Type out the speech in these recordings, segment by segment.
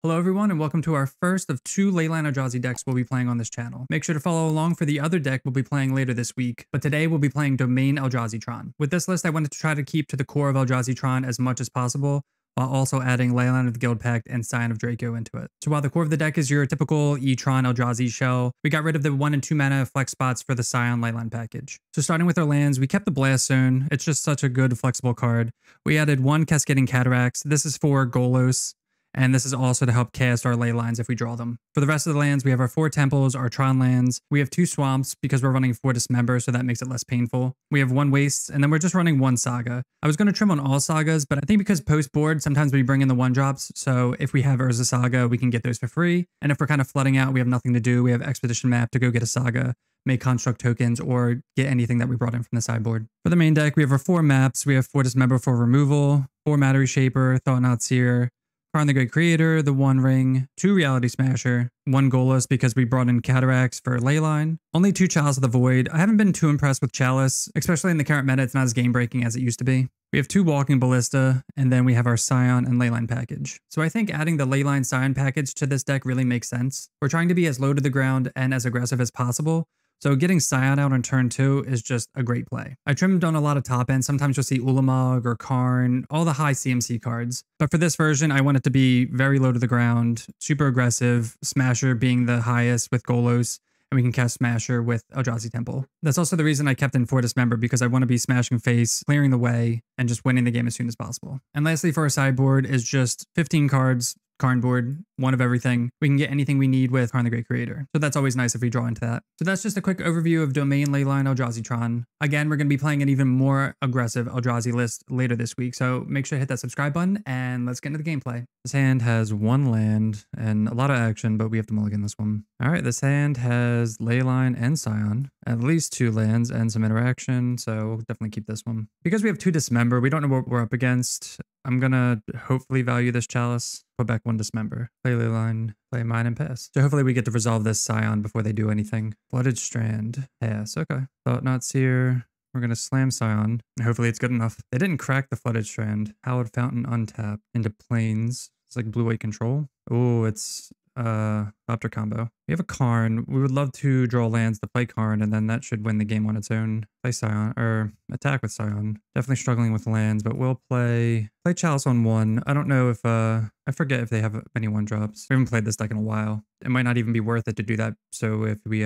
Hello everyone and welcome to our first of two Leyline Eldrazi decks we'll be playing on this channel. Make sure to follow along for the other deck we'll be playing later this week, but today we'll be playing Domain Eldrazi Tron. With this list I wanted to try to keep to the core of Eldrazi Tron as much as possible, while also adding Leyline of the Guild Pact and Scion of Draco into it. So while the core of the deck is your typical E-Tron Eldrazi shell, we got rid of the 1 and 2 mana flex spots for the Scion Leyline package. So starting with our lands, we kept the Blast Zone. It's just such a good flexible card. We added 1 Cascading Cataracts. This is for Golos, and this is also to help cast our ley lines if we draw them. For the rest of the lands, we have our 4 temples, our Tron lands. We have 2 swamps because we're running 4 Dismember, so that makes it less painful. We have 1 waste, and then we're just running 1 saga. I was going to trim on all sagas, but I think because post-board, sometimes we bring in the 1-drops, so if we have Urza Saga, we can get those for free. And if we're kind of flooding out, we have nothing to do, we have Expedition Map to go get a saga, make construct tokens, or get anything that we brought in from the sideboard. For the main deck, we have our 4 maps. We have 4 Dismember for removal, 4 Matter Reshaper, Thought-Knot Seer, Karn the Great Creator, the One Ring, 2 Reality Smasher, 1 Golos because we brought in Cataracts for Leyline, only 2 Chalice of the Void. I haven't been too impressed with Chalice, especially in the current meta. It's not as game breaking as it used to be. We have 2 Walking Ballista, and then we have our Scion and Leyline package. So I think adding the Leyline Scion package to this deck really makes sense. We're trying to be as low to the ground and as aggressive as possible, so getting Scion out on turn 2 is just a great play. I trimmed on a lot of top end. Sometimes you'll see Ulamog or Karn, all the high CMC cards. But for this version, I want it to be very low to the ground, super aggressive, Smasher being the highest with Golos, and we can cast Smasher with Eldrazi Temple. That's also the reason I kept in 4 Dismember, because I want to be smashing face, clearing the way, and just winning the game as soon as possible. And lastly, for our sideboard is just 15 cards, Karn board, 1 of everything. We can get anything we need with Karn the Great Creator. So that's always nice if we draw into that. So that's just a quick overview of Domain Leyline Eldrazi Tron. Again, we're going to be playing an even more aggressive Eldrazi list later this week, so make sure to hit that subscribe button and let's get into the gameplay. This hand has 1 land and a lot of action, but we have to mulligan this one. All right, this hand has Leyline and Scion, at least 2 lands and some interaction, so we'll definitely keep this one. Because we have 2 Dismember, we don't know what we're up against. I'm gonna hopefully value this Chalice, put back 1 Dismember, play Leyline, play mine, and pass. So hopefully we get to resolve this Scion before they do anything. Flooded Strand, pass, okay. Thought-Knot Seer, we're gonna slam Scion, and hopefully it's good enough. They didn't crack the Flooded Strand. Hallowed Fountain untap into Plains. It's like blue-white control. Oh, it's Opter combo. We have a Karn. We would love to draw lands to play Karn, and then that should win the game on its own. Play Scion, or attack with Scion. Definitely struggling with lands, but we'll play Chalice on 1. I don't know if, I forget if they have any 1-drops. We haven't played this deck in a while. It might not even be worth it to do that, so if we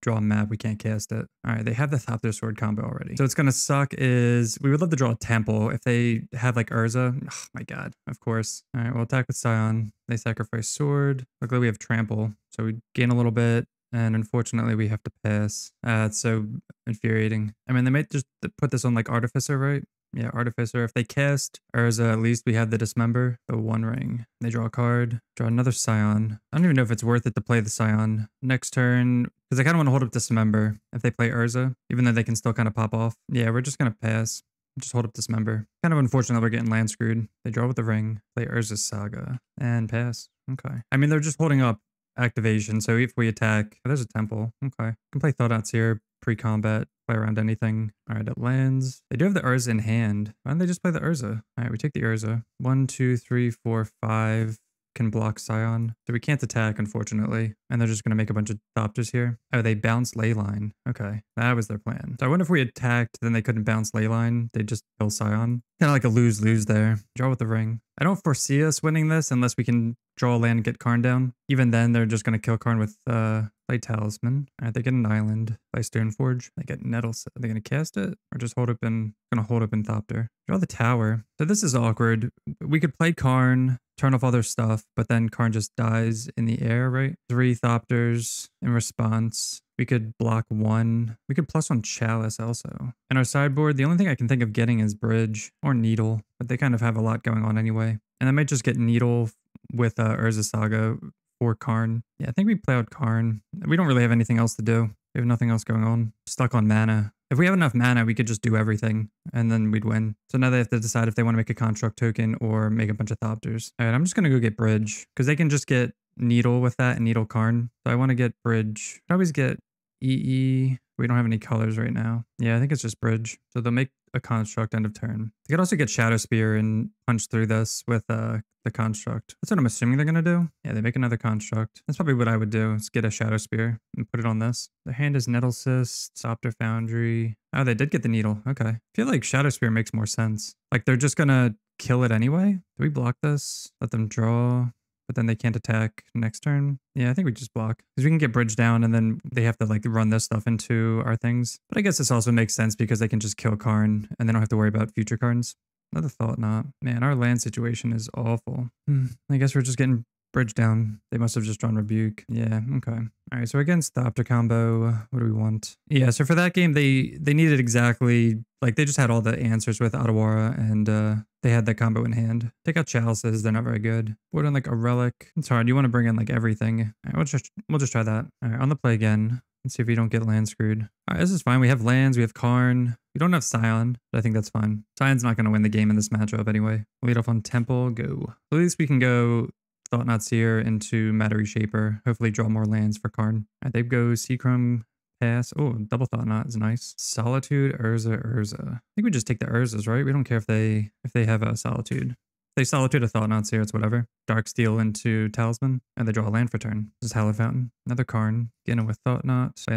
draw a map, we can't cast it. All right, they have the Thopter Sword combo already. So it's gonna suck is, we would love to draw a Temple. If they have like Urza, oh my god, of course. All right, we'll attack with Scion. They sacrifice Sword. Luckily we have Trample, so we gain a little bit. And unfortunately, we have to pass. It's so infuriating. I mean, they might just put this on like Artificer, right? Yeah, Artificer. If they cast Urza, at least we have the Dismember. The 1 ring. They draw a card. Draw another Scion. I don't even know if it's worth it to play the Scion. Next turn, because I kind of want to hold up Dismember if they play Urza, even though they can still kind of pop off. Yeah, we're just going to pass. Just hold up Dismember. Kind of unfortunate we're getting land screwed. They draw with the ring. Play Urza Saga. And pass. Okay. I mean, they're just holding up activation, so if we attack, there's a Temple. Okay. Can play Thought-Knot Seer pre-combat, play around anything. All right, it lands. They do have the Urza in hand. Why don't they just play the Urza? All right, we take the Urza. 1, 2, 3, 4, 5 can block Scion. So we can't attack, unfortunately. And they're just going to make a bunch of Thopters here. Oh, they bounce Leyline. Okay, that was their plan. So I wonder if we attacked, then they couldn't bounce Leyline. They'd just kill Scion. Kind of like a lose-lose there. Draw with the ring. I don't foresee us winning this unless we can draw a land and get Karn down. Even then, they're just going to kill Karn with play Talisman. All right, they get an island. Play Stoneforge. They get Nettle. Are they going to cast it? Or just hold up in, going to hold up in Thopter? Draw the tower. So this is awkward. We could play Karn, turn off other stuff, but then Karn just dies in the air, right? 3 Thopters in response. We could block 1. We could plus on Chalice also. In our sideboard, the only thing I can think of getting is Bridge or Needle, but they kind of have a lot going on anyway. And I might just get Needle with Urza Saga for Karn. Yeah, I think we play out Karn. We don't really have anything else to do. We have nothing else going on. Stuck on mana. If we have enough mana, we could just do everything and then we'd win. So now they have to decide if they want to make a construct token or make a bunch of Thopters. All right, I'm just going to go get Bridge because they can just get Needle with that and Needle Karn. So I want to get Bridge. I always get EE. We don't have any colors right now. Yeah, I think it's just Bridge. So they'll make a construct end of turn. They could also get Shadow Spear and punch through this with the construct. That's what I'm assuming they're going to do. Yeah, they make another construct. That's probably what I would do, is get a Shadow Spear and put it on this. Their hand is Nettle Cyst, Sopter Foundry. Oh, they did get the Needle. Okay. I feel like Shadow Spear makes more sense. Like, they're just going to kill it anyway. Do we block this? Let them draw, but then they can't attack next turn. Yeah, I think we just block, because we can get bridge down and then they have to like run this stuff into our things. But I guess this also makes sense because they can just kill Karn and they don't have to worry about future cards. Another thought not. Man, our land situation is awful. I guess we're just getting bridge down. They must have just drawn Rebuke. Yeah, okay. All right, so against the Opter combo, what do we want? Yeah, so for that game, they needed exactly, like they just had all the answers with Otawara and they had that combo in hand. Take out Chalices, they're not very good. Put in like a Relic. It's hard, you want to bring in like everything. All right, we'll just try that. All right, on the play again. Let's see if we don't get land screwed. All right, this is fine. We have lands, we have Karn. We don't have Scion, but I think that's fine. Scion's not going to win the game in this matchup anyway. We'll lead off on Temple, go. At least we can go Thought-Knot Seer into Matter Reshaper. Hopefully draw more lands for Karn. All right, they go Seachrome, pass. Oh, double Thought-Knot is nice. Solitude, Urza. I think we just take the Urzas, right? We don't care if they have a Solitude. They Solitude a Thought-Knot Seer, it's whatever. Darksteel into Talisman, and they draw a land for turn. This is Hallowed Fountain. Another Karn. Get in with Thought-Knot. Play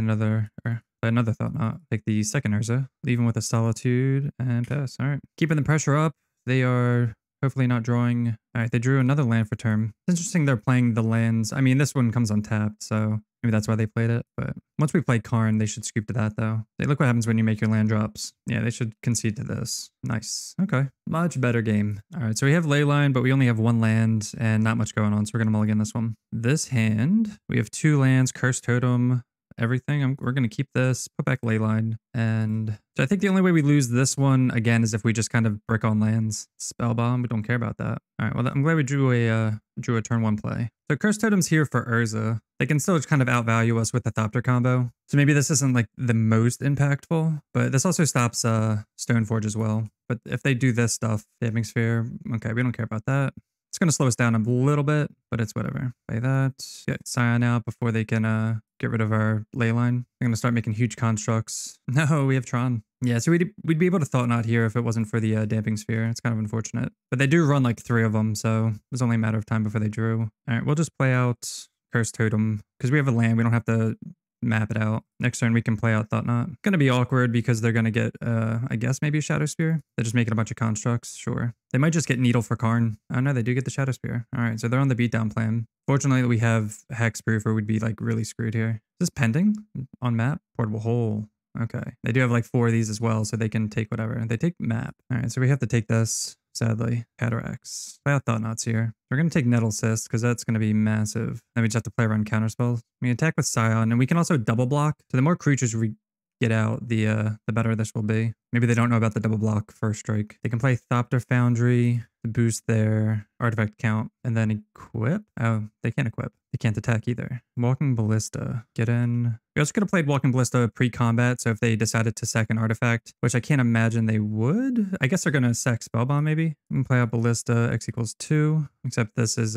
another Thought-Knot. Take the second Urza. Leave him with a Solitude and pass. All right. Keeping the pressure up. They are hopefully not drawing. All right, they drew another land for turn. It's interesting they're playing the lands. I mean, this one comes untapped, so maybe that's why they played it. But once we play Karn, they should scoop to that, though. Look what happens when you make your land drops. Yeah, they should concede to this. Nice. Okay. Much better game. All right, so we have Leyline, but we only have one land and not much going on, so we're going to mulligan this one. This hand, we have two lands, Cursed Totem, everything. We're going to keep this, put back Leyline. And so I think the only way we lose this one, again, is if we just kind of brick on lands. Spellbomb, we don't care about that. All right, well, I'm glad we drew a turn one play. So Cursed Totem's here for Urza. They can still kind of outvalue us with the Thopter combo. So maybe this isn't like the most impactful, but this also stops Stoneforge as well. But if they do this stuff, Damning Sphere, okay, we don't care about that. It's going to slow us down a little bit, but it's whatever. Play that. Get Scion out before they can get rid of our Leyline. They're going to start making huge constructs. No, we have Tron. Yeah, so we'd be able to Thought-Knot here if it wasn't for the Damping Sphere. It's kind of unfortunate. But they do run like 3 of them, so it was only a matter of time before they drew. All right, we'll just play out Cursed Totem. Because we have a land, we don't have to map it out. Next turn, we can play out Thought-Knot. Going to be awkward because they're going to get, I guess, maybe a Shadow Spear. They're just making a bunch of constructs. Sure. They might just get Needle for Karn. Oh, no, they do get the Shadow Spear. All right, so they're on the beatdown plan. Fortunately, we have Hexproof or we'd be like really screwed here. Is this pending on map? Portable Hole. Okay. They do have like 4 of these as well, so they can take whatever. They take map. All right, so we have to take this. Sadly, Cataracts. Play out Thought-Knots here. We're going to take Nettle Cyst because that's going to be massive. Then we just have to play around counterspells. We attack with Scion, and we can also double block. So the more creatures we get out, the better this will be. Maybe they don't know about the double block first strike. They can play Thopter Foundry to boost their artifact count and then equip. Oh, they can't equip. They can't attack either. Walking Ballista. Get in. We also could have played Walking Ballista pre-combat, so if they decided to sack an artifact, which I can't imagine they would. I guess they're going to sack Spellbomb maybe. We can play out Ballista, X equals 2. Except this is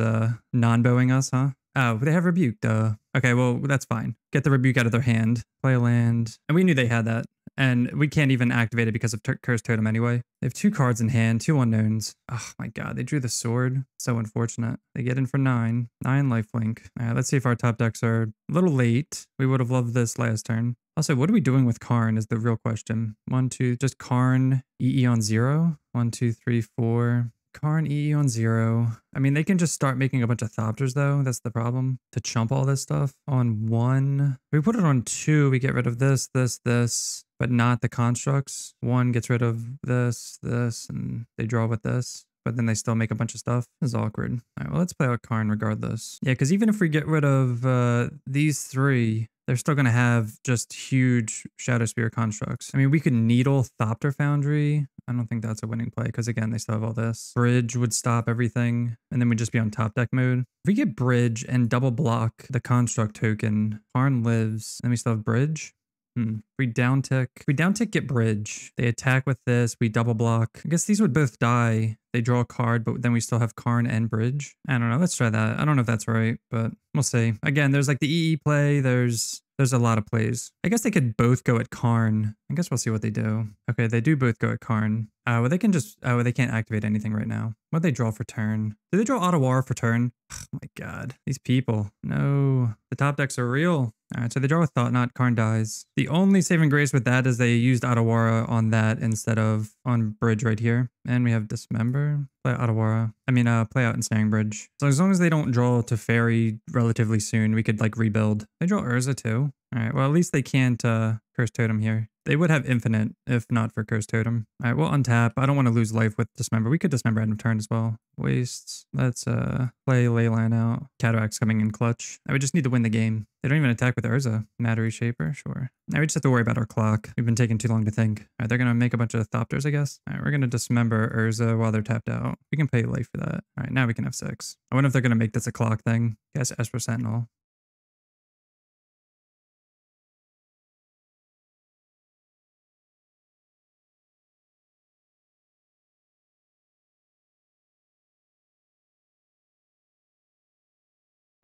non-bowing us, huh? Oh, they have Rebuke, duh. Okay, well, that's fine. Get the Rebuke out of their hand. Play a land. And we knew they had that. And we can't even activate it because of Cursed Totem anyway. They have 2 cards in hand, 2 unknowns. Oh my god, they drew the sword. So unfortunate. They get in for 9. 9 lifelink. All right, let's see if our top decks are a little late. We would have loved this last turn. Also, what are we doing with Karn is the real question. 1, 2, just Karn, EE on 0. 1, 2, 3, 4. Karn EE on 0. I mean, they can just start making a bunch of Thopters though. That's the problem. To chump all this stuff. On 1. If we put it on 2, we get rid of this, but not the constructs. 1 gets rid of this, and they draw with this. But then they still make a bunch of stuff. This is awkward. All right, well, let's play out Karn regardless. Yeah, because even if we get rid of these 3, they're still going to have just huge Shadow Spear constructs. I mean, we could Needle Thopter Foundry. I don't think that's a winning play because, again, they still have all this. Bridge would stop everything, and then we'd just be on top deck mode. If we get Bridge and double block the construct token, Karn lives, and we still have Bridge. We downtick, get Bridge. They attack with this, we double block. I guess these would both die. They draw a card, but then we still have Karn and Bridge. I don't know, let's try that. I don't know if that's right, but we'll see. Again, there's like the EE play, there's There's a lot of plays. I guess they could both go at Karn. I guess we'll see what they do. Okay, they do both go at Karn. Well, they can just, well, they can't activate anything right now. What they draw for turn? Do they draw Ottawara for turn? Oh my god, these people. No, the top decks are real. All right, so they draw with Thought Knot, Karn dies. The only saving grace with that is they used Ottawara on that instead of on Bridge right here. And we have Dismember, play Ottawara. I mean, play out Ensnaring Bridge. So as long as they don't draw to Fairy relatively soon, we could like rebuild. They draw Urza too. All right, well, at least they can't Curse Totem here. They would have Infinite if not for Curse Totem. All right, we'll untap. I don't want to lose life with Dismember. We could Dismember end of turn as well. Wastes. Let's play Leyline out. Cataract's coming in clutch. I would just need to win the game. They don't even attack with Urza. Matter Reshaper, sure. Now we just have to worry about our clock. We've been taking too long to think. All right, they're going to make a bunch of Thopters, I guess. All right, we're going to Dismember Urza while they're tapped out. We can pay life for that. All right, now we can have 6. I wonder if they're going to make this a clock thing. Guess Esper Sentinel.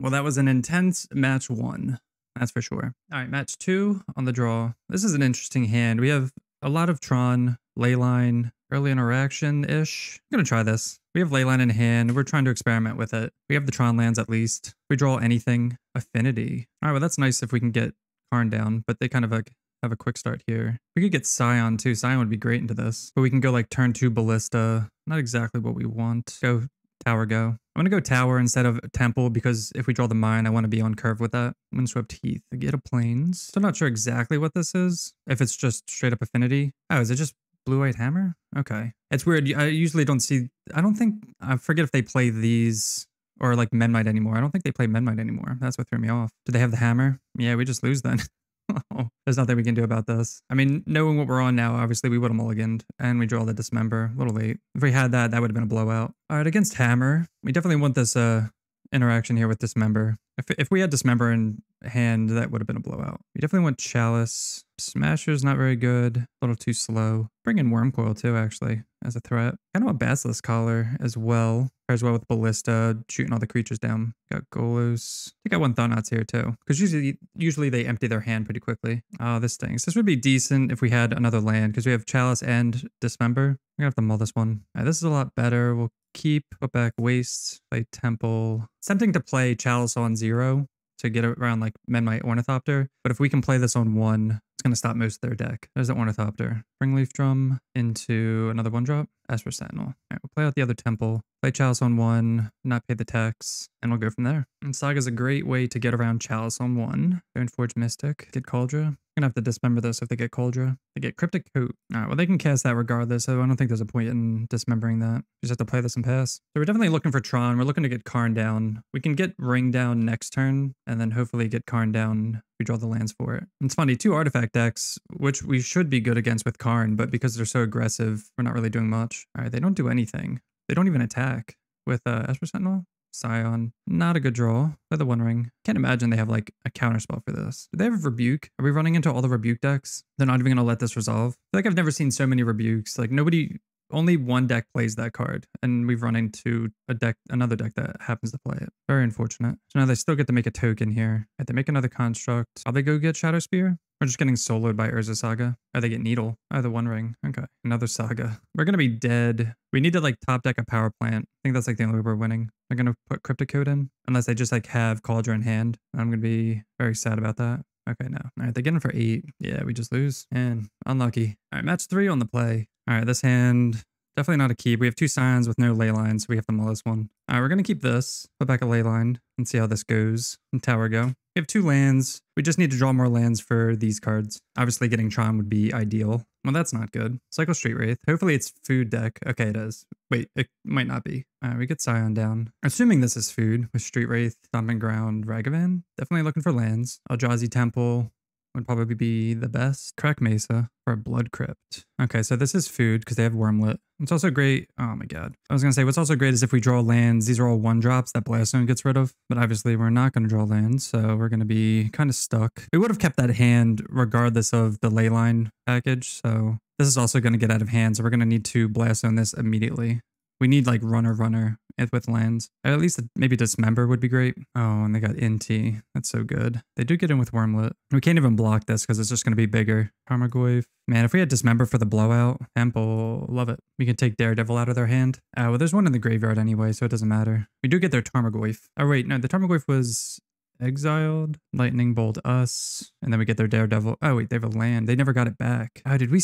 Well, that was an intense match 1. That's for sure. All right, match 2 on the draw. This is an interesting hand. We have a lot of Tron, Leyline, early interaction-ish. I'm going to try this. We have Leyline in hand. We're trying to experiment with it. We have the Tron lands at least. We draw anything. Affinity. All right, well, that's nice if we can get Karn down, but they kind of like have a quick start here. We could get Scion too. Scion would be great into this. But we can go like turn 2 Ballista. Not exactly what we want. Go Tower go. I'm going to go Tower instead of Temple because if we draw the Mine, I want to be on curve with that. Windswept Heath. Get a Plains. So I'm not sure exactly what this is. If it's just straight up Affinity. Oh, is it just Blue-White Hammer? Okay. It's weird. I usually don't see... I forget if they play these or like Menmite anymore. I don't think they play Menmite anymore. That's what threw me off. Do they have the Hammer? Yeah, we just lose then. There's nothing we can do about this. I mean, knowing what we're on now, obviously we would have mulliganed and we draw the Dismember. A little late. If we had that, that would have been a blowout. All right, against Hammer, we definitely want this interaction here with Dismember. If we had Dismember in hand, that would have been a blowout. We definitely want Chalice. Smasher's not very good. A little too slow. Bring in Wormcoil too, actually, as a threat. Kind of want Basilisk Collar as well. Pairs well with Ballista, shooting all the creatures down. Got Golos. I think I want Thought Knots here too. Because usually they empty their hand pretty quickly. Oh, this stinks. This would be decent if we had another land, because we have Chalice and Dismember. We're gonna have to mull this one. All right, this is a lot better. We'll keep, put back Wastes, play Temple. It's tempting to play Chalice on 0 to get around like Menmite Ornithopter. But if we can play this on 1, it's going to stop most of their deck. There's the Ornithopter. Bring Leaf Drum into another 1-drop. Esper Sentinel. All right, we'll play out the other Temple. Play Chalice on 1, not pay the tax, and we'll go from there. And Saga's a great way to get around Chalice on 1. Forge Mystic. Get Cauldra. Gonna have to dismember this if they get Cauldra. They get Cryptic Coat. All right, well, they can cast that regardless, so I don't think there's a point in dismembering that. We just have to play this and pass. So we're definitely looking for Tron. We're looking to get Karn down. We can get Ring down next turn, and then hopefully get Karn down. We draw the lands for it. And it's funny, 2 artifact decks, which we should be good against with Karn, but because they're so aggressive, we're not really doing much. All right, they don't do anything. They don't even attack with Esper Sentinel. Scion, not a good draw. Play the One Ring. Can't imagine they have like a counter spell for this. Do they have Rebuke? Are we running into all the Rebuke decks? They're not even gonna let this resolve. I feel like I've never seen so many Rebukes. Like only one deck plays that card, and we've run into another deck that happens to play it. Very unfortunate. So now they still get to make a token here. Right, they make another construct. Are they go get Shadow Spear? We're just getting soloed by Urza Saga. Or they get Needle. Oh, the One Ring. Okay. Another Saga. We're going to be dead. We need to like top deck a power plant. I think that's like the only way we're winning. They're going to put Cryptic Code in. Unless they just like have Cauldron in hand. I'm going to be very sad about that. Okay, no. All right, they get in for 8. Yeah, we just lose. And unlucky. All right, match 3 on the play. All right, this hand... Definitely not a keep. We have 2 Scions with no Leyline, so we have to mull this one. All right, we're going to keep this. Put back a Leyline and see how this goes. And Tower go. We have 2 lands. We just need to draw more lands for these cards. Obviously, getting Tron would be ideal. Well, that's not good. Cycle Street Wraith. Hopefully, it's food deck. Okay, it is. Wait, it might not be. All right, we get Scion down. Assuming this is food with Street Wraith, Stomping Ground, Ragavan. Definitely looking for lands. Eldrazi Temple would probably be the best. Crack Mesa or Blood Crypt. Okay, so this is food because they have Wormlet. It's also great. Oh my god. I was going to say, what's also great is if we draw lands, these are all 1-drops that Blaststone gets rid of. But obviously, we're not going to draw lands, so we're going to be kind of stuck. We would have kept that hand regardless of the Leyline package, so this is also going to get out of hand, so we're going to need to Blaststone this immediately. We need like runner with lands. Or at least maybe Dismember would be great. Oh, and they got NT. That's so good. They do get in with Wormlet. We can't even block this because it's just going to be bigger. Tarmogoyf. Man, if we had Dismember for the blowout, Temple, love it. We can take Daredevil out of their hand. Well, there's one in the graveyard anyway, so it doesn't matter. We do get their Tarmogoyf. Oh, wait, no, the Tarmogoyf was exiled. Lightning Bolt us. And then we get their Daredevil. Oh, wait, they have a land. They never got it back. Oh, did we...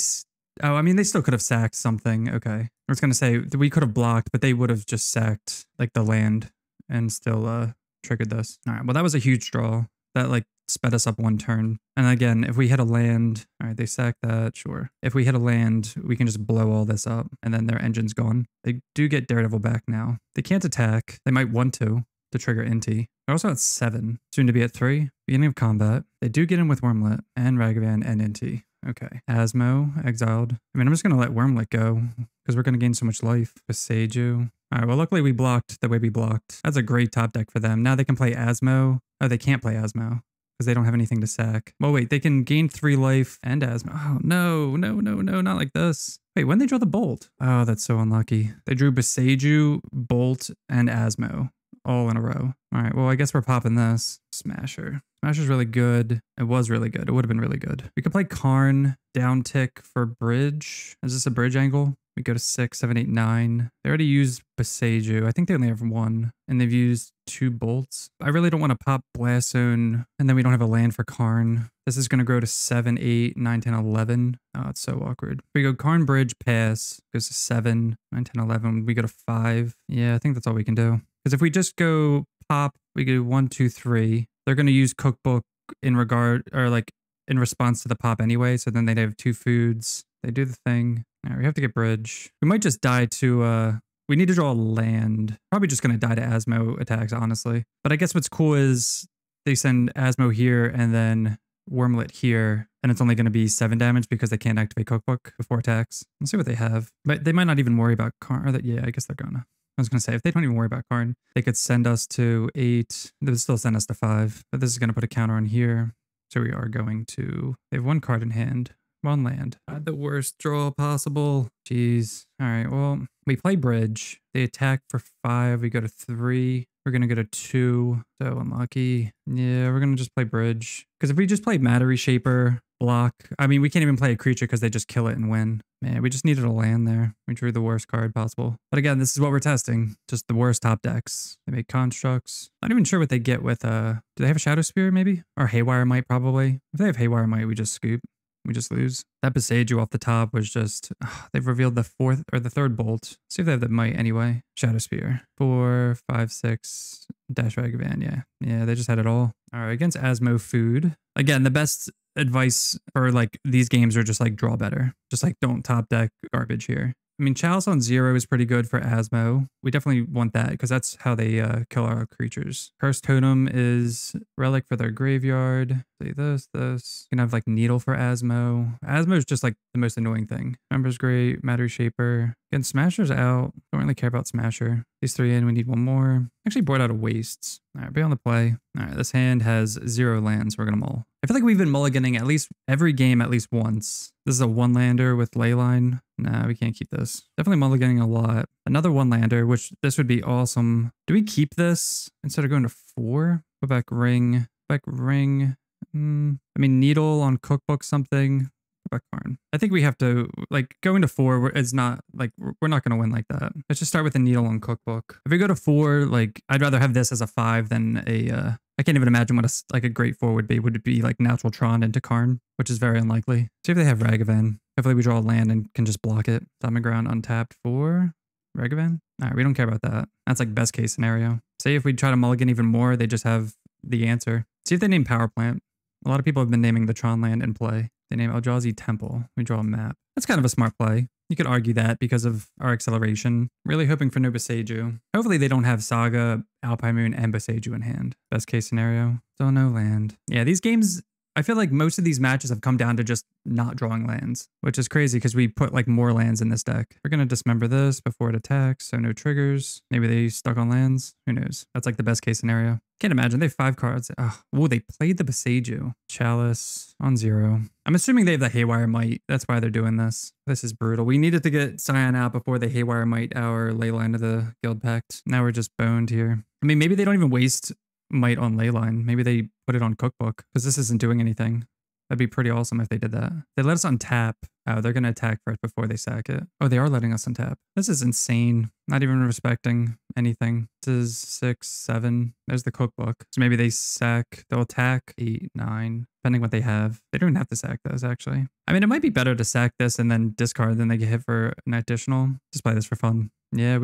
Oh, I mean, they still could have sacked something. Okay. I was going to say we could have blocked, but they would have just sacked like the land and still triggered this. All right. Well, that was a huge draw. That like sped us up one turn. And again, if we hit a land, all right, they sacked that. Sure. If we hit a land, we can just blow all this up and then their engine's gone. They do get Daredevil back now. They can't attack. They might want to trigger NT. They're also at 7, soon to be at 3. Beginning of combat. They do get in with Wormlet and Ragavan and NT. Okay. Asmo, exiled. I mean, I'm just going to let Wormlet go because we're going to gain so much life. Beseiju. All right, well, luckily we blocked the way we blocked. That's a great top deck for them. Now they can play Asmo. Oh, they can't play Asmo because they don't have anything to sack. Well, wait, they can gain 3 life and Asmo. Oh, no, not like this. Wait, when they draw the Bolt? Oh, that's so unlucky. They drew Beseiju, Bolt, and Asmo all in a row. All right, well, I guess we're popping this. Smasher. Smasher's really good. It was really good. It would have been really good. We could play Karn, down tick for bridge. Is this a bridge angle? We go to 6, 7, 8, 9. They already used Beseiju. I think they only have 1, and they've used 2 bolts. I really don't want to pop Blast Zone, and then we don't have a land for Karn. This is going to grow to 7, 8, 9, 10, 11. Oh, it's so awkward. We go Karn, bridge, pass. Goes to 7, 9, 10, 11. We go to 5. Yeah, I think that's all we can do. Because if we just go pop, we go 1, 2, 3. They're going to use Cookbook in regard, or like in response to the pop anyway. So then they'd have 2 foods. They do the thing. All right, we have to get bridge. We might just die to, we need to draw a land. Probably just going to die to Asmo attacks, honestly. But I guess what's cool is they send Asmo here and then Wormlet here. And it's only going to be 7 damage because they can't activate Cookbook before attacks. Let's see what they have. But they might not even worry about Karn. Yeah, I guess they're gonna. I was going to say, if they don't even worry about Karn, they could send us to 8. They would still send us to 5. But this is going to put a counter on here. So we are going to... They have 1 card in hand. 1 land. The worst draw possible. Jeez. All right, well, we play bridge. They attack for 5. We go to 3. We're going to go to 2. So unlucky. Yeah, we're going to just play bridge. Because if we just play Matter Reshaper, block... I mean, we can't even play a creature because they just kill it and win. Man, we just needed a land there. We drew the worst card possible. But again, this is what we're testing. Just the worst top decks. They make constructs. Not even sure what they get with... Do they have a Shadow Spear maybe? Or Haywire Might probably. If they have Haywire Might, we just scoop. We just lose. That Beseiju off the top was just... they've revealed the 4th or the 3rd bolt. See if they have the might anyway. Shadow Spear. 4, 5, 6. Dash Ragavan. Yeah. Yeah, they just had it all. All right, against Asmo Food. Again, the best advice for like these games are just like draw better. Just like don't top deck garbage here. I mean, Chalice on 0 is pretty good for Asmo. We definitely want that because that's how they kill our creatures. Cursed Totem is Relic for their graveyard. See this. You can have like Needle for Asmo. Asmo is just like the most annoying thing. Number's great. Matter Shaper. Again, Smasher's out. Don't really care about Smasher. These 3 in. We need 1 more. Actually bored out of Wastes. All right, be on the play. All right, this hand has 0 lands. We're going to mull. I feel like we've been mulliganing at least every game at least once. This is a 1-lander with Leyline. Nah, we can't keep this. Definitely mulliganing a lot. Another 1-lander, which this would be awesome. Do we keep this instead of going to 4? Go back ring. Back ring. I mean, Needle on Cookbook something. Go back Karn. I think we have to, like, going to 4 is not, like, we're not going to win like that. Let's just start with a Needle on Cookbook. If we go to 4, like, I'd rather have this as a 5 than a, I can't even imagine what a great 4 would be. Would it be like Natural Tron into Karn, which is very unlikely. See if they have Ragavan. Hopefully we draw a land and can just block it. Summon Ground untapped for Ragavan. All right, we don't care about that. That's like best case scenario. Say if we try to mulligan even more, they just have the answer. See if they name Power Plant. A lot of people have been naming the Tron land in play. They name Eldrazi Temple. We draw a map. That's kind of a smart play. You could argue that because of our acceleration. Really hoping for no Beseiju. Hopefully they don't have Saga, Alpine Moon, and Beseiju in hand. Best case scenario. Still no land. Yeah, these games I feel like most of these matches have come down to just not drawing lands, which is crazy because we put like more lands in this deck. We're going to dismember this before it attacks, so no triggers. Maybe they stuck on lands. Who knows? That's like the best case scenario. Can't imagine. They have 5 cards. Oh, they played the Boseiju. Chalice on 0. I'm assuming they have the Haywire Might. That's why they're doing this. This is brutal. We needed to get Scion out before they Haywire Might our Leyline of the Guild Pact. Now we're just boned here. I mean, maybe they don't even waste Might on Leyline. Maybe they put it on Cookbook because this isn't doing anything. That'd be pretty awesome if they did that. They let us untap. Oh, they're going to attack for it before they sack it. Oh, they are letting us untap. This is insane. Not even respecting anything. This is 6, 7. There's the Cookbook. So maybe they sack. They'll attack 8, 9, depending what they have. They don't even have to sack those, actually. I mean, it might be better to sack this and then discard than they get hit for an additional. Just play this for fun. Yeah,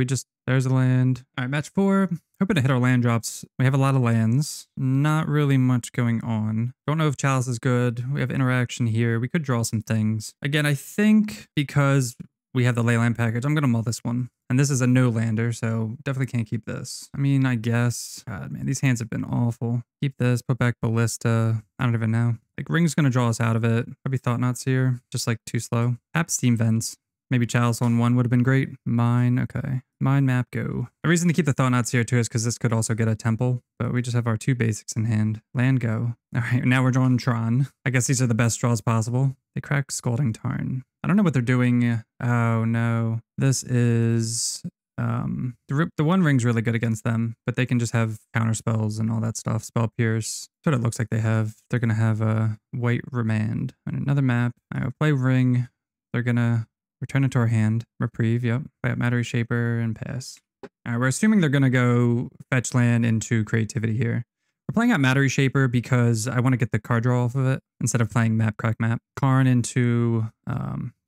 there's a land. All right, match 4. Hoping to hit our land drops. We have a lot of lands. Not really much going on. Don't know if Chalice is good. We have interaction here. We could draw some things. Again, I think because we have the Leyline package, I'm going to mull this one. And this is a no lander, so definitely can't keep this. I mean, I guess. God, man, these hands have been awful. Keep this, put back Ballista. I don't even know. Like, Ring's going to draw us out of it. Probably Thought Knots here. Just like too slow. Tap Steam Vents. Maybe Chalice on 1 would have been great. Mine, okay. Mine, map, go. The reason to keep the Thought Knots here too is because this could also get a temple, but we just have our 2 basics in hand. Land, go. All right, now we're drawing Tron. I guess these are the best draws possible. They crack Scalding Tarn. I don't know what they're doing. Oh no. This is... the One Ring's really good against them, but they can just have counter spells and all that stuff. Spell Pierce. That's what it looks like they have. They're going to have a White Remand. And another map. I will play Ring. They're going to return it to our hand. Reprieve, yep. Play up Matter Shaper and pass. All right, we're assuming they're going to go fetch land into Creativity here. We're playing out Matter Shaper because I want to get the card draw off of it instead of playing Map Crack Map. Karn into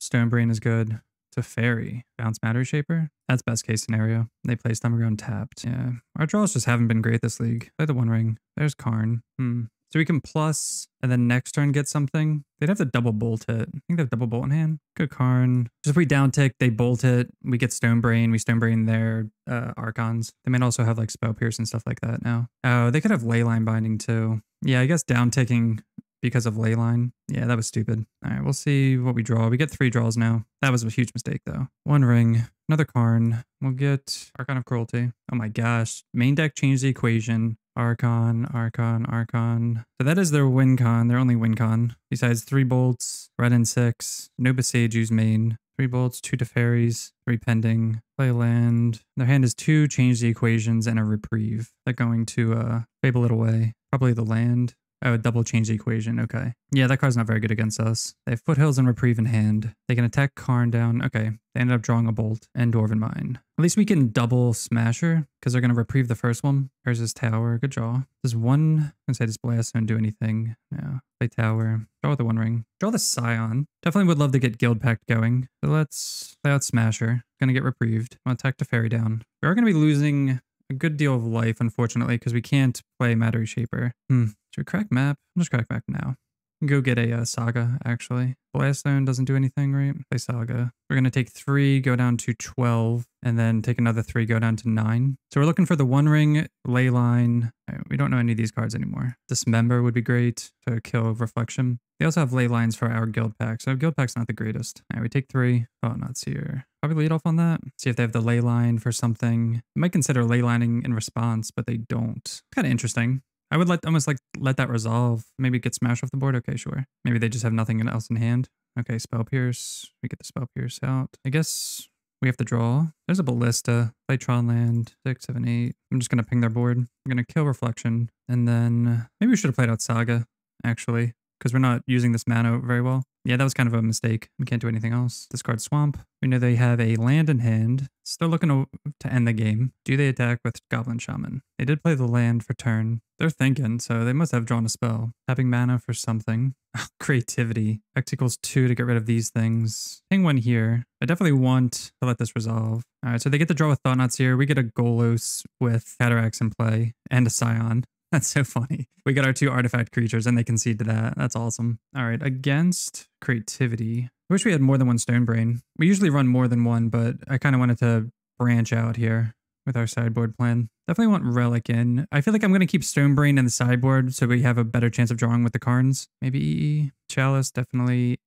Stonebrain is good. To Fairy. Bounce Matter Shaper. That's best case scenario. They play Stomachground tapped. Yeah. Our draws just haven't been great this league. Play the One Ring. There's Karn. So we can plus and then next turn get something. They'd have to double bolt it. I think they have double bolt in hand. Good Karn. Just if we down tick, they bolt it. We get Stonebrain. We Stonebrain their Archons. They might also have like Spell Pierce and stuff like that now. Oh, they could have Leyline Binding too. Yeah, I guess down ticking because of Leyline. Yeah, that was stupid. All right, we'll see what we draw. We get 3 draws now. That was a huge mistake though. One Ring, another Karn. We'll get Archon of Cruelty. Oh my gosh. Main deck changed the equation. Archon, Archon, Archon. So that is their win con, their only win con. Besides 3 bolts, red and 6, no Boseiju's main. 3 bolts, 2 Teferis, 3 pending. Play land. Their hand is 2, change the equations, and a reprieve. They're going to fable it away. Probably the land. Oh, double change the equation. Okay. Yeah, that card's not very good against us. They have Foothills and Reprieve in hand. They can attack Karn down. Okay. They ended up drawing a Bolt and Dwarven Mine. At least we can double Smasher because they're going to Reprieve the first one. There's his Tower. Good draw. Does one... I'm going to say this Blast don't do anything. Yeah. Play Tower. Draw with the One Ring. Draw the Scion. Definitely would love to get Guild Pact going. So let's play out Smasher. Going to get Reprieved. I'm going to attack the Fairy down. We are going to be losing a good deal of life, unfortunately, because we can't play Matter Shaper. Should we crack map? I'll just crack map now. Go get a Saga, actually. Blast Zone doesn't do anything, right? Play Saga. We're going to take 3, go down to 12, and then take another 3, go down to 9. So we're looking for the One Ring, Leyline. Right, we don't know any of these cards anymore. Dismember would be great to kill Reflection. They also have Leylines for our Guild Pack, so Guild Pack's not the greatest. All right, we take 3. Oh, not here. Probably lead off on that. See if they have the Leyline for something. I might consider Leylining in response, but they don't. Kind of interesting. I would almost let that resolve. Maybe get smashed off the board. Okay, sure. Maybe they just have nothing else in hand. Okay, Spell Pierce. We get the Spell Pierce out. I guess we have to draw. There's a Ballista. Play Tron land. 6, 7, 8. I'm just going to ping their board. I'm going to kill Reflection. And then maybe we should have played out Saga, actually, because we're not using this mana very well. Yeah, that was kind of a mistake. We can't do anything else. Discard Swamp. We know they have a land in hand. Still looking to end the game. Do they attack with Goblin Shaman? They did play the land for turn. They're thinking, so they must have drawn a spell. Tapping mana for something. Creativity. X equals 2 to get rid of these things. Ping 1 here. I definitely want to let this resolve. All right, so they get to draw with Thought Knots here. We get a Golos with Cataracts in play and a Scion. That's so funny. We got our 2 artifact creatures and they concede to that. That's awesome. All right, against Creativity. I wish we had more than 1 Stonebrain. We usually run more than 1, but I kind of wanted to branch out here. with our sideboard plan. Definitely want Relic in. I feel like I'm going to keep Stonebrain in the sideboard so we have a better chance of drawing with the Karns. Maybe Chalice, definitely.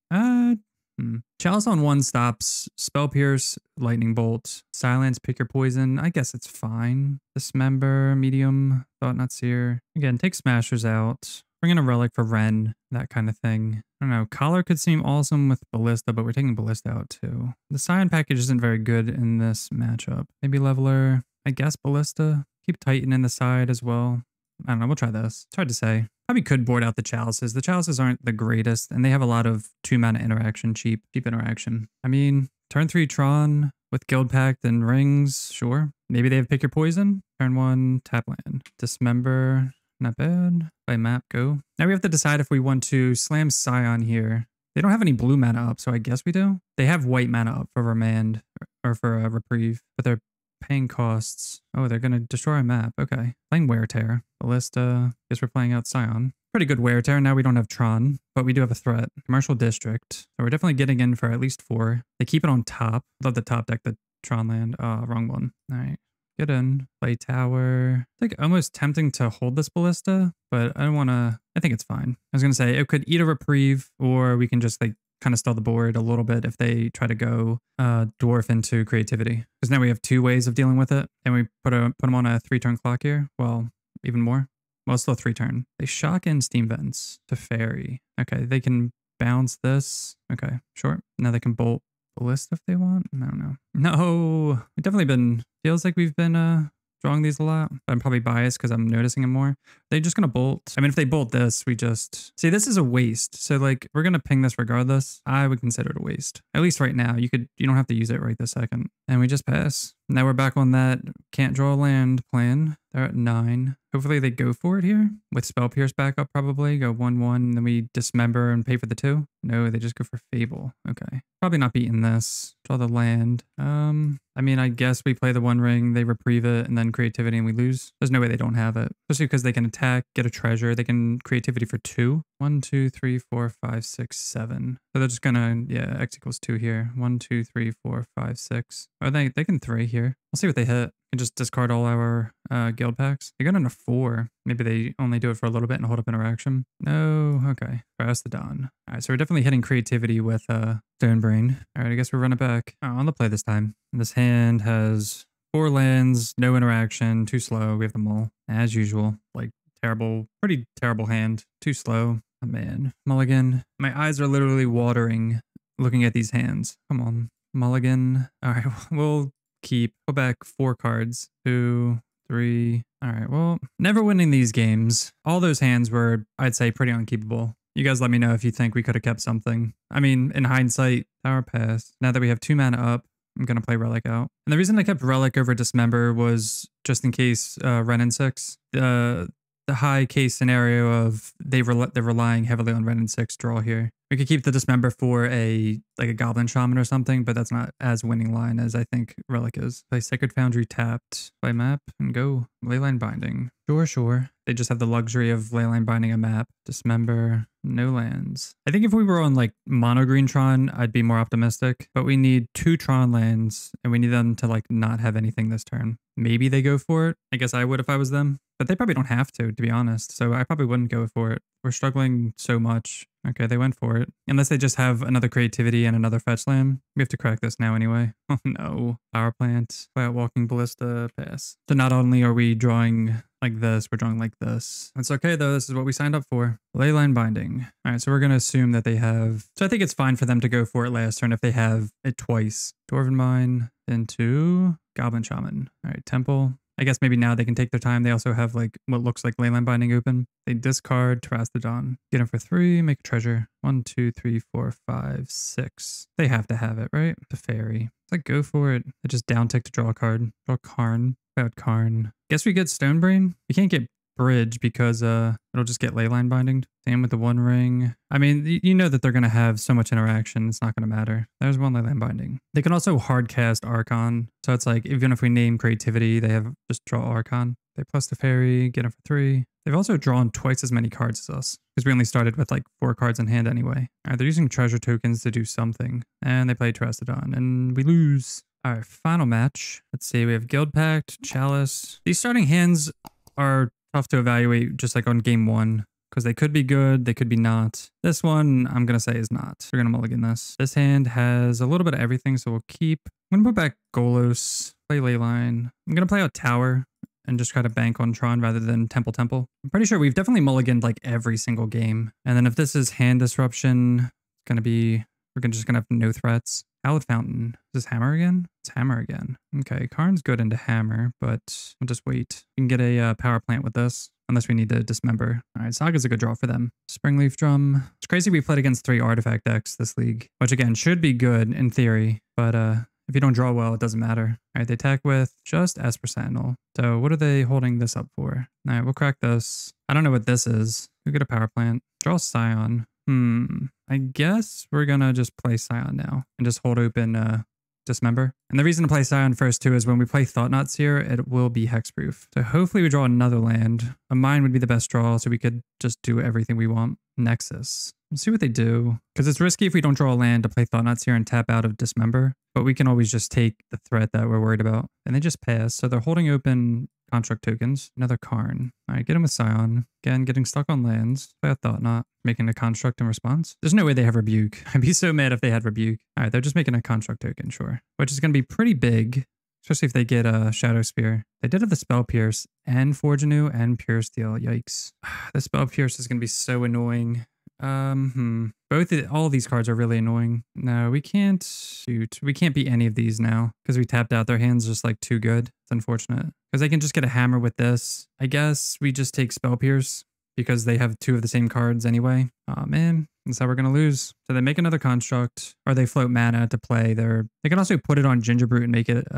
Chalice on 1 stops Spell Pierce, Lightning Bolt, Silence, Pick Your Poison. I guess it's fine. Dismember, medium, Thought Not Seer. Again, take Smashers out. Bring in a Relic for Ren, that kind of thing. I don't know. Collar could seem awesome with Ballista, but we're taking Ballista out too. The Scion package isn't very good in this matchup. Maybe Leveler. I guess Ballista. Keep Titan in the side as well. I don't know. We'll try this. It's hard to say. Probably could board out the Chalices. The Chalices aren't the greatest, and they have a lot of 2-mana interaction, cheap interaction. I mean, turn 3 Tron with Guild Pact and Rings, sure. Maybe they have Pick Your Poison. Turn 1, tap land. Dismember, not bad. Play map, go. Now we have to decide if we want to slam Scion here. They don't have any blue mana up, so I guess we do. They have white mana up for Remand, or for Reprieve, but they're paying costs. Oh, they're going to destroy a map. Okay. Playing Wear Tear. Ballista. Guess we're playing out Scion. Pretty good Wear Tear. Now we don't have Tron, but we do have a threat. Commercial District. So we're definitely getting in for at least 4. They keep it on top. Love the top deck, the Tron land. Wrong one. All right. Get in. Play Tower. It's like almost tempting to hold this Ballista, but I don't want to. I think it's fine. I was going to say it could eat a Reprieve, or we can just like kind of stall the board a little bit if they try to go Dwarf into Creativity. Because now we have 2 ways of dealing with it. And we put them on a 3-turn clock here. Well, even more. Well, still 3-turn. They shock in Steam Vents to Fairy. Okay, they can bounce this. Okay, sure. Now they can bolt Ballista if they want. I don't know. No, we've definitely been, feels like we've been drawing these a lot. I'm probably biased because I'm noticing them more. They're just going to bolt. I mean, if they bolt this, we just... See, this is a waste. So, like, we're going to ping this regardless. I would consider it a waste. At least right now. You don't have to use it right this second. And we just pass. Now we're back on that can't draw land plan. They're at 9. Hopefully they go for it here. With Spell Pierce backup, probably. Go 1-1, then we Dismember and pay for the 2. No, they just go for Fable. Okay. Probably not beating this. Draw the land. I mean, I guess we play the 1 ring, they Reprieve it, and then Creativity, and we lose. There's no way they don't have it. Especially because they can attack, get a treasure. They can Creativity for 2. 1, 2, 3, 4, 5, 6, 7. So they're just gonna, yeah, X equals 2 here. 1, 2, 3, 4, 5, 6. Or they can 3 here. We'll see what they hit. And just discard all our guild packs. They got in a 4. Maybe they only do it for a little bit and hold up interaction. No, okay. Press the Dawn. All right, so we're definitely hitting Creativity with Stonebrain. All right, I guess we're running back. Oh, on the play this time. This hand has 4 lands, no interaction, too slow. We have them all, as usual. Like, terrible, pretty terrible hand. Too slow. Oh, man. Mulligan. My eyes are literally watering looking at these hands. Come on. Mulligan. All right, we'll keep. Go back 4 cards. 2, 3. All right, well, never winning these games. All those hands were, I'd say, pretty unkeepable. You guys let me know if you think we could have kept something. I mean, in hindsight, Tower pass. Now that we have 2 mana up, I'm going to play Relic out. And the reason I kept Relic over Dismember was just in case Ren and 6. The high case scenario of they're relying heavily on Ren and 6 draw here. We could keep the Dismember for a Goblin Shaman or something, but that's not as winning line as I think Relic is. Play Sacred Foundry tapped, play map, and go. Leyline Binding. Sure. They just have the luxury of Leyline Binding a map. Dismember, no lands. I think if we were on like mono green Tron, I'd be more optimistic, but we need 2 Tron lands and we need them to like not have anything this turn. Maybe they go for it. I guess I would if I was them, but they probably don't have to be honest. So I probably wouldn't go for it. We're struggling so much. Okay, they went for it. Unless they just have another Creativity and another Fetch Land. We have to crack this now anyway. Oh no. Power Plant. Play out Walking Ballista. Pass. So not only are we drawing like this, we're drawing like this. It's okay though, this is what we signed up for. Leyline Binding. All right, so we're gonna assume that they have... So I think it's fine for them to go for it last turn if they have it twice. Dwarven Mine into Goblin Shaman. All right, Temple. I guess maybe now they can take their time. They also have like what looks like Leyline Binding open. They discard Terastodon. Get them for 3, make a treasure. 1, 2, 3, 4, 5, 6. They have to have it, right? The Fairy. It's like go for it. I just down tick to draw a card. Draw Karn. Play out Karn. Guess we get Stonebrain. We can't get Bridge because it'll just get Leyline Binding. Same with the 1 ring. I mean, you know that they're going to have so much interaction. It's not going to matter. There's 1 Leyline Binding. They can also hard cast Archon. So it's like, even if we name Creativity, they have just draw Archon. They plus the Fairy, get them for 3. They've also drawn twice as many cards as us because we only started with like 4 cards in hand anyway. All right, they're using treasure tokens to do something. And they play Terastodon and we lose. All right, final match. Let's see. We have Guild Pact, Chalice. These starting hands are tough to evaluate just like on game one because they could be good, they could be not. This one, I'm going to say is not. We're going to mulligan this. This hand has a little bit of everything, so we'll keep. I'm going to put back Golos, play Leyline. I'm going to play out Tower and just try to bank on Tron rather than Temple. I'm pretty sure we've definitely mulliganed like every single game. And then if this is hand disruption, it's going to be, just going to have no threats. Hallowed Fountain. Is this Hammer again? It's Hammer again. Okay, Karn's good into Hammer, but we'll just wait. We can get a power plant with this, unless we need to dismember. All right, Saga's a good draw for them. Springleaf Drum. It's crazy we played against 3 artifact decks this league, which again should be good in theory, but if you don't draw well, it doesn't matter. All right, they attack with just Esper Sentinel. So what are they holding this up for? All right, we'll crack this. I don't know what this is. We'll get a power plant. Draw Scion. I guess we're gonna just play Scion now and just hold open Dismember. And the reason to play Scion first too is when we play Thought-Knots here, it will be hexproof. So hopefully we draw another land. A mine would be the best draw, so we could just do everything we want. Nexus. Let's see what they do. Because it's risky if we don't draw a land to play Thought-Knots here and tap out of Dismember. But we can always just take the threat that we're worried about. And they just pass. So they're holding open construct tokens. Another Karn. All right, get him with Scion. Again, getting stuck on lands. Play a Thought-Knot. Making a construct in response. There's no way they have Rebuke. I'd be so mad if they had Rebuke. All right, they're just making a construct token, sure. Which is going to be pretty big. Especially if they get a Shadow Spear. They did have the Spell Pierce and Forge Anew and Pure Steel. Yikes. The Spell Pierce is going to be so annoying. All of these cards are really annoying. No, we can't shoot. We can't beat any of these now because we tapped out. Their hand's just like too good. It's unfortunate because they can just get a hammer with this. I guess we just take Spell Pierce because they have 2 of the same cards anyway. Oh man, that's how we're gonna lose. So they make another construct or they float mana to play. They can also put it on Gingerbrute and make it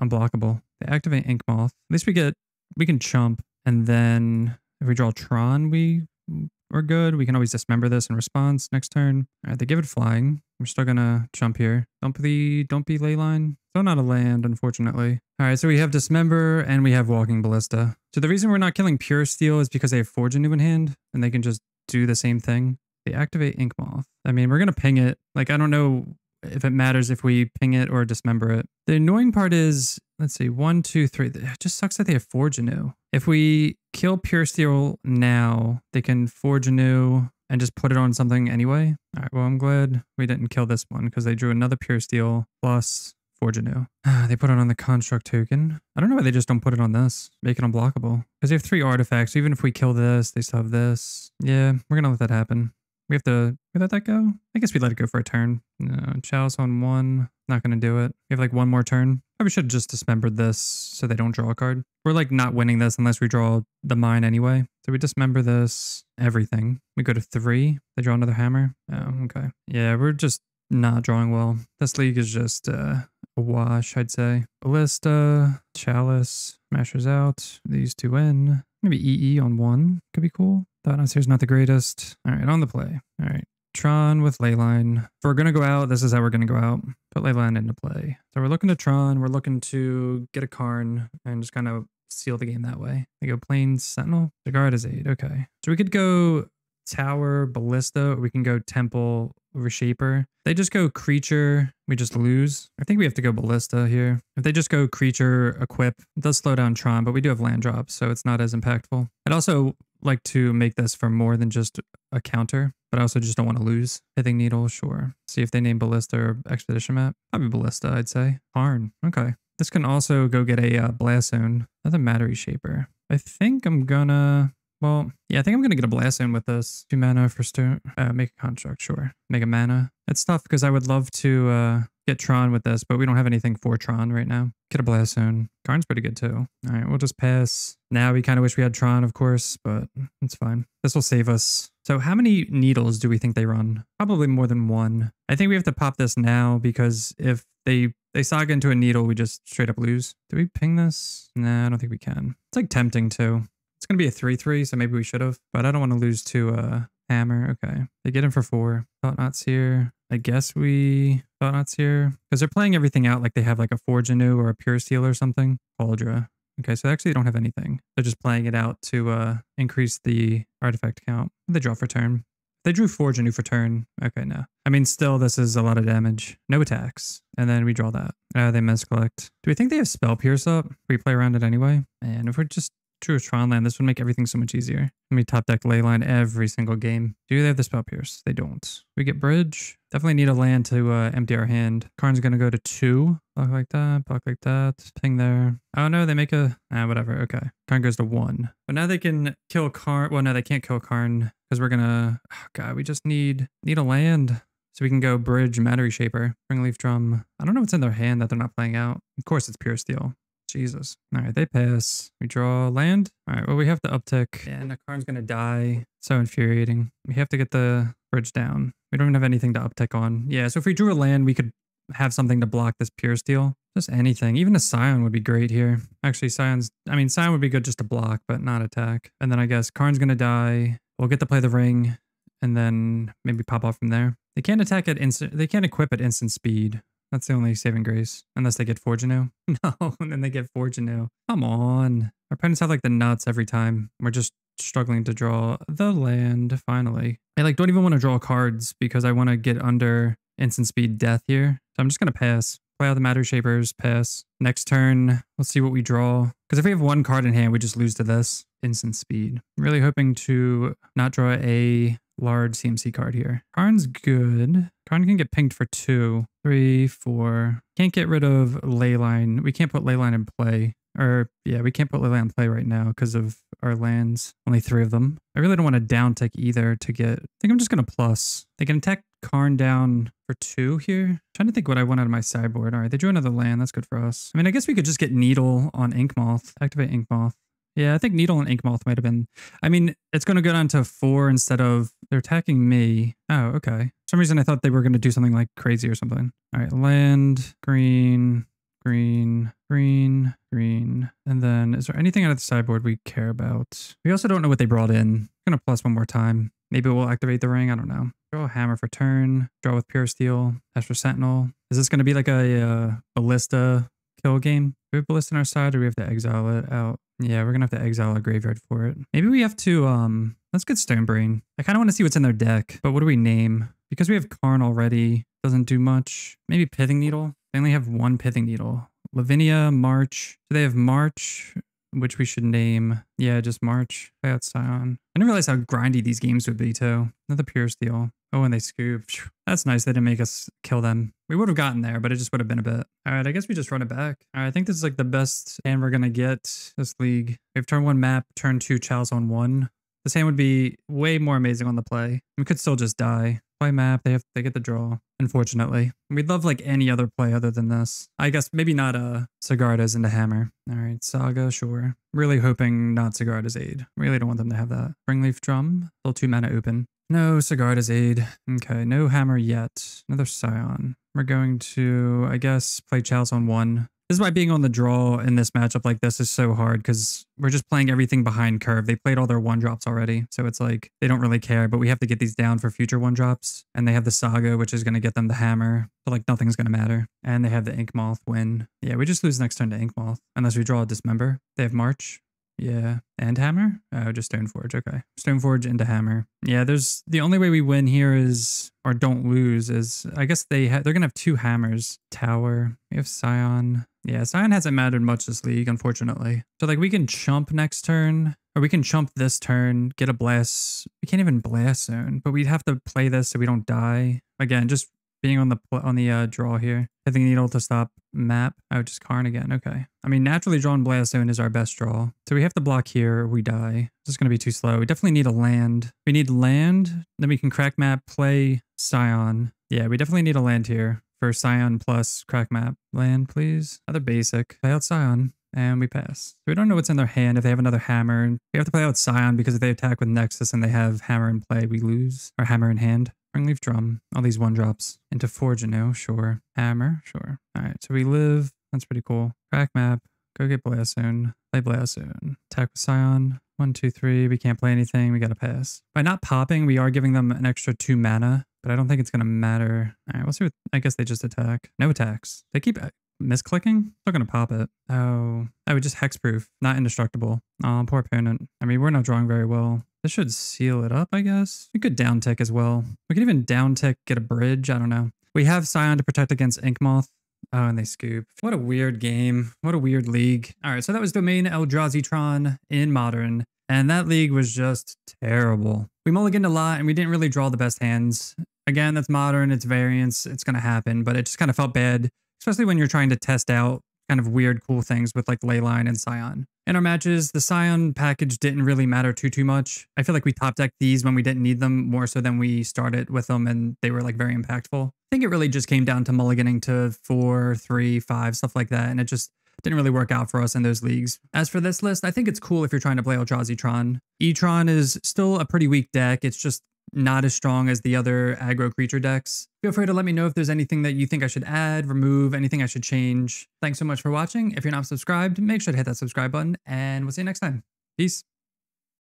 unblockable. They activate Ink Moth. At least we can chump, and then if we draw Tron, we're good. We can always dismember this in response next turn. All right, they give it flying. We're still gonna jump here. Don't be Leyline. Still not a land, unfortunately. All right, so we have Dismember and we have Walking Ballista. So the reason we're not killing Pure Steel is because they have Forge Anew in hand and they can just do the same thing. They activate Ink Moth. I mean, we're gonna ping it. Like, I don't know if it matters if we ping it or dismember it. The annoying part is, let's see, 1, 2, 3. It just sucks that they have Forge Anew. If we kill Pure Steel now, they can Forge Anew and just put it on something anyway. All right, well, I'm glad we didn't kill this one because they drew another Pure Steel plus Forge Anew. They put it on the construct token. I don't know why they just don't put it on this. Make it unblockable. Because they have 3 artifacts. So even if we kill this, they still have this. Yeah, we're going to let that happen. We let that go? I guess we let it go for a turn. No, Chalice on 1. Not going to do it. We have like 1 more turn. Probably should have just dismembered this so they don't draw a card. We're like not winning this unless we draw the mine anyway. So we dismember this, everything. We go to 3. They draw another hammer. Oh, okay. Yeah, we're just not drawing well. This league is just a wash, I'd say. Ballista, Chalice, Smashers out. These 2 in. Maybe EE on 1 could be cool. Thought-Knots here's not the greatest. All right, on the play. All right. Tron with Leyline. If we're going to go out, this is how we're going to go out. Put Leyline into play. So we're looking to Tron. We're looking to get a Karn and just kind of seal the game that way. We go Plains Sentinel. The guard is 8. Okay. So we could go Tower, Ballista, or we can go Temple, Reshaper. They just go Creature, we just lose. I think we have to go Ballista here. If they just go Creature, Equip, it does slow down Tron, but we do have land drops, so it's not as impactful. I'd also like to make this for more than just a counter, but I also just don't want to lose. Pithing Needle, sure. See if they name Ballista or Expedition Map. Probably Ballista, I'd say. Karn, okay. This can also go get a Blast Zone. Another Matter Reshaper. I think I'm gonna... Well, yeah, I think I'm going to get a Blast Zone with this. 2 mana for stone. Make a construct, sure. Make a mana. It's tough because I would love to get Tron with this, but we don't have anything for Tron right now. Get a Blast Zone. Karn's pretty good too. All right, we'll just pass. Now we kind of wish we had Tron, of course, but it's fine. This will save us. So how many needles do we think they run? Probably more than 1. I think we have to pop this now because if they saga into a needle, we just straight up lose. Do we ping this? Nah, I don't think we can. It's like tempting too. It's going to be a 3/3, so maybe we should have. But I don't want to lose to Hammer. Okay. They get him for 4. Thought-Knots here. I guess we Thought-Knots here. Because they're playing everything out like they have like a Forge Anew or a Pure Steel or something. Cauldra. Okay, so they actually don't have anything. They're just playing it out to increase the artifact count. They draw for turn. They drew Forge anew for turn. Okay, no. I mean, still, this is a lot of damage. No attacks. And then we draw that. They miscollect. Do we think they have Spell Pierce up? We play around it anyway. And if we're just drew a Tron land, this would make everything so much easier. Let me top deck Leyline every single game. Do they have the Spell Pierce? They don't. We get Bridge. Definitely need a land to empty our hand. Karn's gonna go to 2. Block like that, ping there. Oh no, they make a, whatever, okay. Karn goes to 1. But now they can kill Karn, well no, they can't kill Karn because we're gonna, oh god, we just need a land. So we can go Bridge, Matter Shaper, Springleaf Drum. I don't know what's in their hand that they're not playing out. Of course it's Pure Steel. Jesus. All right, they pass. We draw land. All right, well, we have to uptick. And the Karn's going to die. So infuriating. We have to get the Bridge down. We don't even have anything to uptick on. Yeah, so if we drew a land, we could have something to block this Pure Steel. Just anything. Even a Scion would be great here. Actually, Scion would be good just to block, but not attack. And then I guess Karn's going to die. We'll get to play the ring. And then maybe pop off from there. They can't attack at instant. They can't equip at instant speed. That's the only saving grace. Unless they get Forge anew. No, and then they get Forge anew. Come on. Our opponents have like the nuts every time. We're just struggling to draw the land, finally. I like don't even want to draw cards because I want to get under instant speed death here. So I'm just going to pass. Play out the Matter Shapers, pass. Next turn, let's see what we draw. Because if we have one card in hand, we just lose to this. Instant speed. Really hoping to not draw a large CMC card here. Karn's good. Karn can get pinged for 2, 3, 4. Can't get rid of Leyline. We can't put Leyline in play. Or, yeah, we can't put Leyline in play right now because of our lands. Only 3 of them. I really don't want to down tick either to get... I think I'm just going to plus. They can attack Karn down for 2 here. Trying to think what I want out of my sideboard. All right, they drew another land. That's good for us. I mean, I guess we could just get Needle on Inkmoth. Activate Inkmoth. Yeah, I think Needle and Inkmoth might have been... I mean, it's going to go down to 4 instead of... They're attacking me. Oh, okay. For some reason, I thought they were going to do something like crazy or something. All right, land, green, green, green, green. And then is there anything out of the sideboard we care about? We also don't know what they brought in. I'm going to plus one more time. Maybe we'll activate the ring. I don't know. Draw a Hammer for turn. Draw with Pure Steel. Astro Sentinel. Is this going to be like a Ballista kill game? Do we have Ballista on our side or do we have to exile it out? Yeah, we're gonna have to exile a graveyard for it. Maybe we have to, let's get Stonebrain. I kind of want to see what's in their deck, but what do we name? Because we have Karn already, doesn't do much. Maybe Pithing Needle. They only have 1 Pithing Needle. Lavinia, March. So they have March, which we should name. Yeah, just March. Play out Scion. I didn't realize how grindy these games would be too. Another Pure Steel. Oh, and they scoop. That's nice. They didn't make us kill them. We would have gotten there, but it just would have been a bit. All right, I guess we just run it back. All right, I think this is like the best hand we're going to get this league. We have turn 1 map, turn 2 Chalice on 1. This hand would be way more amazing on the play. We could still just die. Play map, they get the draw, unfortunately. We'd love like any other play other than this. I guess maybe not Sigarda's into Hammer. All right, Saga, sure. Really hoping not Sigarda's Aid. Really don't want them to have that. Springleaf Drum, still 2 mana open. No Sigarda's Aid. Okay, no Hammer yet. Another Scion. We're going to, I guess, play Chalice on 1. This is why being on the draw in this matchup like this is so hard because we're just playing everything behind curve. They played all their 1-drops already. So it's like they don't really care, but we have to get these down for future 1-drops. And they have the Saga, which is going to get them the Hammer. So like nothing's going to matter. And they have the Inkmoth win. Yeah, we just lose next turn to Inkmoth unless we draw a Dismember. They have March. Yeah. And Hammer? Oh, just Stoneforge. Okay. Stoneforge into Hammer. Yeah, there's the only way we win here is, or don't lose is, I guess they're going to have 2 Hammers. Tower. We have Scion. Yeah, Scion hasn't mattered much this league, unfortunately. So like we can chump next turn, or we can chump this turn, get a blast. We can't even blast zone, but we'd have to play this so we don't die. Again, just being on the draw here. Pithing Needle to stop map. Oh, just Karn again. Okay. I mean, naturally drawn blast zone is our best draw. So we have to block here or we die. This is going to be too slow. We definitely need a land. We need land. Then we can crack map, play Scion. Yeah, we definitely need a land here for Scion plus crack map. Land, please. Another basic. Play out Scion. And we pass. So we don't know what's in their hand. If they have another Hammer, we have to play out Scion because if they attack with Nexus and they have Hammer in play, we lose. Or Hammer in hand. Springleaf Drum, all these 1-drops. Into Forge anew, sure. Hammer, sure. All right, so we live. That's pretty cool. Crack map, go get Blast Zone. Play Blast Zone. Attack with Scion. 1, 2, 3. We can't play anything. We gotta pass. By not popping, we are giving them an extra 2 mana, but I don't think it's gonna matter. All right, we'll see what, I guess they just attack. No attacks. They keep Misclicking? Still gonna pop it. Oh, we just hexproof, not indestructible. Oh, poor opponent. I mean, we're not drawing very well. This should seal it up, I guess. We could down tick as well. We could even down tick, get a bridge. I don't know. We have Scion to protect against Ink Moth. Oh, and they scoop. What a weird game. What a weird league. All right, so that was Domain Eldrazi Tron in Modern. And that league was just terrible. We mulliganed a lot and we didn't really draw the best hands. Again, that's Modern, it's variance, it's going to happen, but it just kind of felt bad, especially when you're trying to test out kind of weird, cool things with like Leyline and Scion. In our matches, the Scion package didn't really matter too much. I feel like we top decked these when we didn't need them more so than we started with them and they were like very impactful. I think it really just came down to mulliganing to 4, 3, 5, stuff like that, and it just didn't really work out for us in those leagues. As for this list, I think it's cool if you're trying to play Eldrazi Tron. E-Tron is still a pretty weak deck. It's just not as strong as the other aggro creature decks. Feel free to let me know if there's anything that you think I should add, remove, anything I should change. Thanks so much for watching. If you're not subscribed, make sure to hit that subscribe button, and we'll see you next time. Peace.